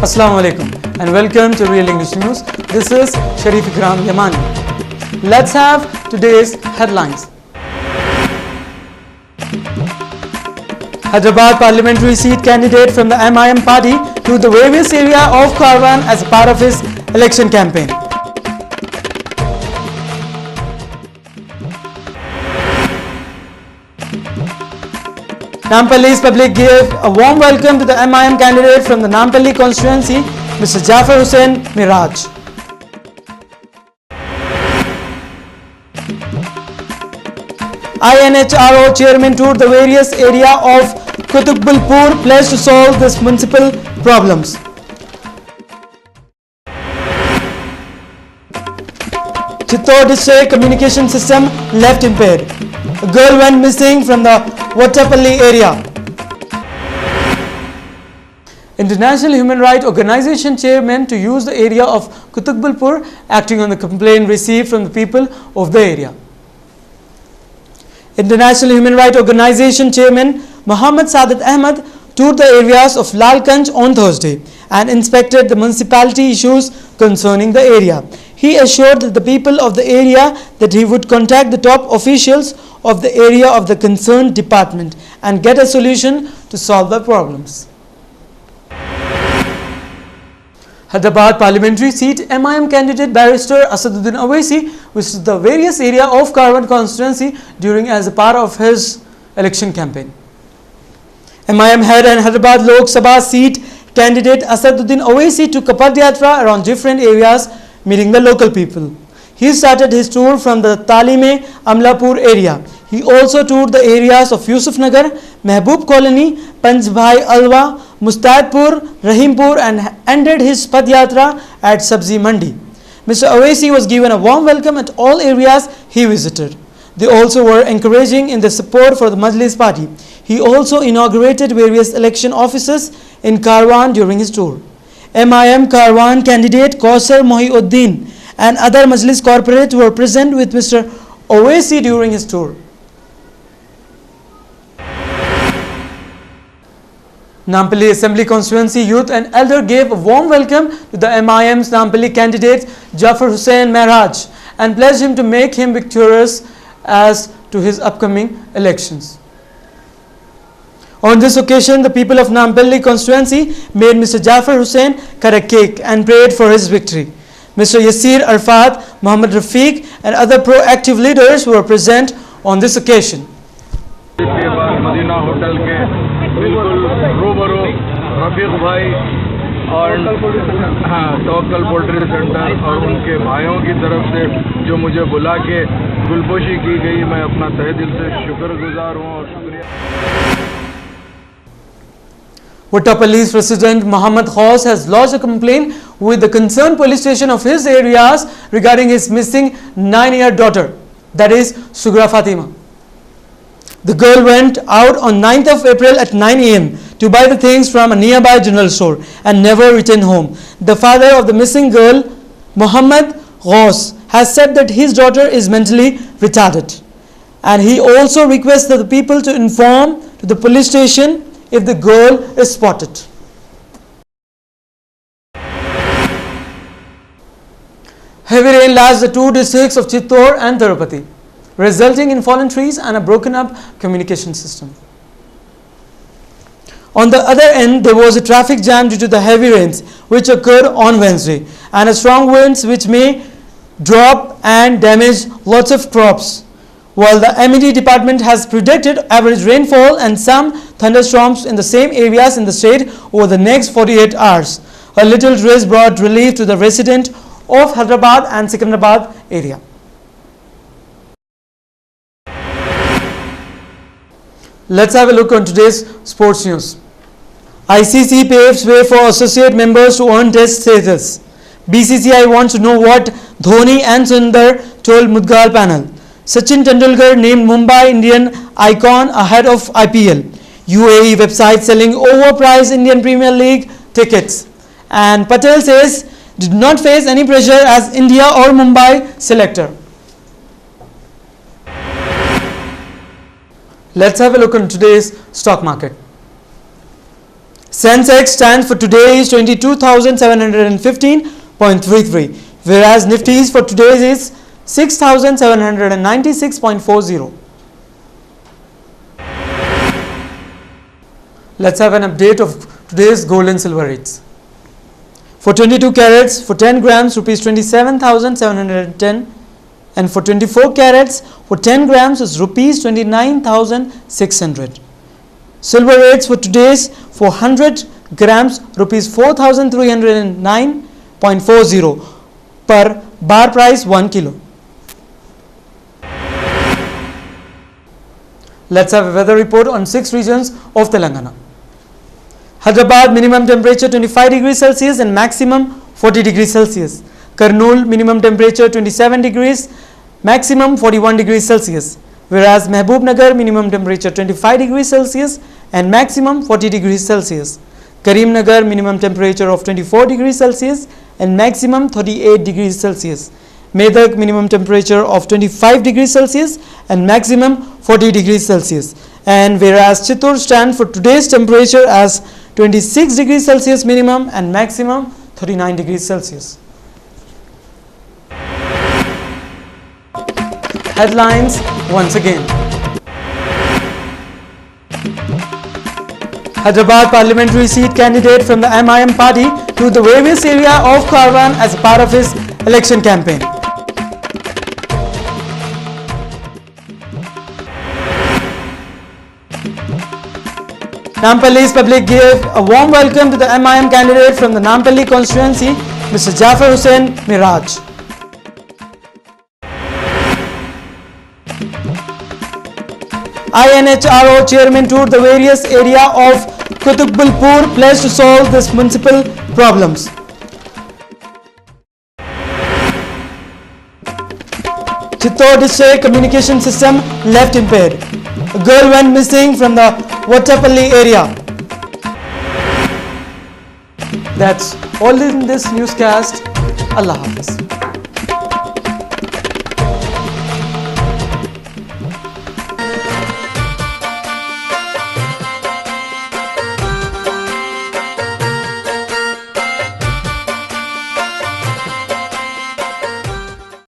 Assalamu alaikum and welcome to Real English News. This is Sharif Ikram Yamani. Let's have today's headlines. Hyderabad parliamentary seat candidate from the MIM party to the various area of Karwan as a part of his election campaign. Nampalli's public gave a warm welcome to the MIM candidate from the Nampalli constituency, Mr. Jafar Hussain Miraj. INHRO chairman toured the various area of Kutubulpur, pledged to solve these municipal problems. Chittor district communication system left impaired. A girl went missing from the Vattapalli area. International Human Rights Organization chairman to use the area of Kutubulpur, acting on the complaint received from the people of the area. International Human Rights Organization chairman Muhammad Sadat Ahmad toured the areas of Lalganj on Thursday and inspected the municipality issues concerning the area. He assured the people of the area that he would contact the top officials of the area of the concerned department and get a solution to solve the problems. Hyderabad parliamentary seat MIM candidate barrister Asaduddin Owaisi visited the various area of Karwan constituency during as a part of his election campaign. MIM head and Hyderabad Lok Sabha seat candidate Asaduddin Owaisi took a Padyatra around different areas, meeting the local people. He started his tour from the Talime Amlapur area. He also toured the areas of Yusuf Nagar, Mehboob Colony, Panchbhai Alwa, Mustadpur, Rahimpur and ended his Padyatra at Sabzi Mandi. Mr. Owaisi was given a warm welcome at all areas he visited. They also were encouraging in the support for the Majlis party. He also inaugurated various election offices in Karwan during his tour. MIM Karwan candidate Kausar Mohiuddin and other Majlis corporate were present with Mr. Owaisi during his tour. Nampalli Assembly Constituency Youth and Elder gave a warm welcome to the MIM's Nampalli candidate Jafar Hussain Miraj and pledged him to make him victorious as to his upcoming elections. On this occasion, the people of Nampalli constituency made Mr. Jafar Hussain cut a cake and prayed for his victory. Mr. Yasir Arfat, Muhammad Rafiq and other proactive leaders were present on this occasion. Madina hotel के बिल्कुल रूबरू रफीक भाई और तवक्कल poultry centre और उनके भाइयों की तरफ से जो मुझे बुला के गुलपोशी की गई, मैं अपना तहे दिल से शुक्रगुजार हूँ और शुक्रिया. Vattapalli's President Muhammad Khaus has lodged a complaint with the concerned police station of his areas regarding his missing 9-year daughter, that is Sugra Fatima. The girl went out on 9th of April at 9 am to buy the things from a nearby general store and never returned home. The father of the missing girl, Muhammad Ghaus, has said that his daughter is mentally retarded. And he also requests the people to inform to the police station if the girl is spotted. Heavy rain lashed the two districts of Chittor and Tirupati, resulting in fallen trees and a broken up communication system. On the other end, there was a traffic jam due to the heavy rains which occurred on Wednesday and a strong winds which may drop and damage lots of crops. While the MED department has predicted average rainfall and some thunderstorms in the same areas in the state over the next 48 hours, a little drizzle brought relief to the residents of Hyderabad and Secunderabad area. Let's have a look on today's sports news. ICC paves way for associate members to earn test status. BCCI wants to know what Dhoni and Sundar told Mudgal panel. Sachin Tendulkar named Mumbai Indian icon ahead of IPL. UAE website selling overpriced Indian Premier League tickets. And Patel says did not face any pressure as India or Mumbai selector. Let's have a look on today's stock market. Sensex stands for today is 22,715.33, whereas Nifty's for today is 6,796.40. Let's have an update of today's gold and silver rates. For 22 carats, for 10 grams, rupees 27,710, and for 24 carats, for 10 grams is rupees 29,600. Silver rates for today's for 100 grams, rupees 4,309.40 per bar price 1 kilo. Let's have a weather report on 6 regions of Telangana. Hyderabad minimum temperature 25 degrees Celsius and maximum 40 degrees Celsius. Kurnool minimum temperature 27 degrees, maximum 41 degrees Celsius. Whereas Mehboob-Nagar minimum temperature 25 degrees Celsius and maximum 40 degrees Celsius. Karimnagar minimum temperature of 24 degrees Celsius and maximum 38 degrees Celsius. Medak minimum temperature of 25 degrees Celsius and maximum 40 degrees Celsius. And whereas Chittor stands for today's temperature as 26 degrees Celsius minimum and maximum 39 degrees Celsius. Headlines once again. Hyderabad parliamentary seat candidate from the MIM party to the various area of Karwan as a part of his election campaign. Nampalli's public gave a warm welcome to the MIM candidate from the Nampalli constituency, Mr. Jafar Hussain Miraj. INHRO chairman toured the various area of Kutubulpur, pledged to solve this municipal problems. Chittor district communication system left impaired. A girl went missing from the Vattapalli area. That's all in this newscast. Allah Hafiz.